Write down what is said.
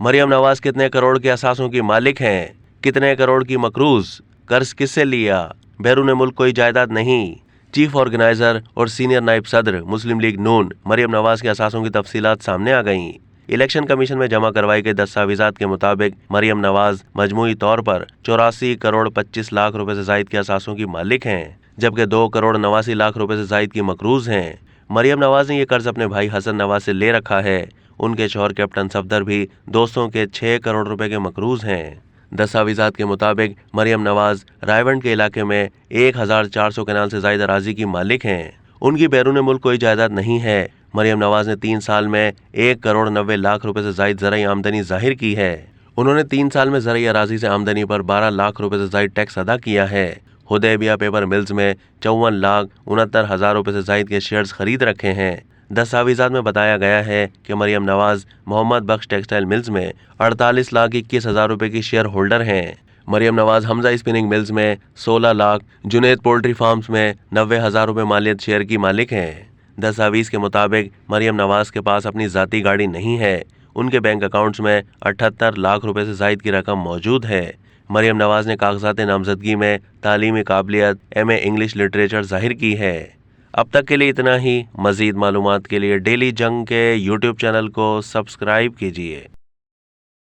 मरियम नवाज कितने करोड़ के असासों की मालिक हैं? कितने करोड़ की मकरूज? कर्ज किससे लिया? बैरून मुल्क कोई जायदाद नहीं। चीफ ऑर्गेनाइजर और सीनियर नायब सदर मुस्लिम लीग नून मरियम नवाज के असासों की तफसीलात सामने आ गईं। इलेक्शन कमीशन में जमा करवाई गई दस्तावेजात के मुताबिक मरियम नवाज मजमूई तौर पर 84 करोड़ 25 लाख रुपए से जायद के असासों की मालिक हैं, जबकि 2 करोड़ 89 लाख रुपए से जायद की मकरूज हैं। मरियम नवाज ने ये कर्ज अपने भाई हसन नवाज से ले रखा है। उनके शौहर कैप्टन सफदर भी दोस्तों के 6 करोड़ रुपए के मकरूज हैं। दस्तावेजात के मुताबिक मरियम नवाज रायवंड के इलाके में 1400 कनाल से जायद अराजी की मालिक हैं। उनकी बैरून मुल्क कोई जायदाद नहीं है। मरियम नवाज ने 3 साल में 1 करोड़ 90 लाख रुपए से जायद ज़राई आमदनी जाहिर की है। उन्होंने 3 साल में ज़राई अराजी से आमदनी पर 12 लाख रुपए से जायद टैक्स अदा किया है। हुदैबिया पेपर मिल्स में 54,69,000 रुपए से जायद के शेयर्स खरीद रखे हैं। दस्तावेजात में बताया गया है कि मरियम नवाज मोहम्मद बख्श टेक्सटाइल मिल्स में 48,21,000 रुपए की शेयर होल्डर हैं। मरियम नवाज हमजा स्पिनिंग मिल्स में 16 लाख, जुनैद पोल्ट्री फार्म्स में 90,000 रुपए मालियत शेयर की मालिक हैं। दस्तावेज के मुताबिक मरियम नवाज के पास अपनी ज़ाती गाड़ी नहीं है। उनके बैंक अकाउंट्स में 78 लाख रुपए से जायद की रकम मौजूद है। मरियम नवाज ने कागजात नामजदगी में तालीमी काबिलियत MA इंग्लिश लिटरेचर जाहिर की है। अब तक के लिए इतना ही। मज़ीद मालूमात के लिए डेली जंग के YouTube चैनल को सब्सक्राइब कीजिए।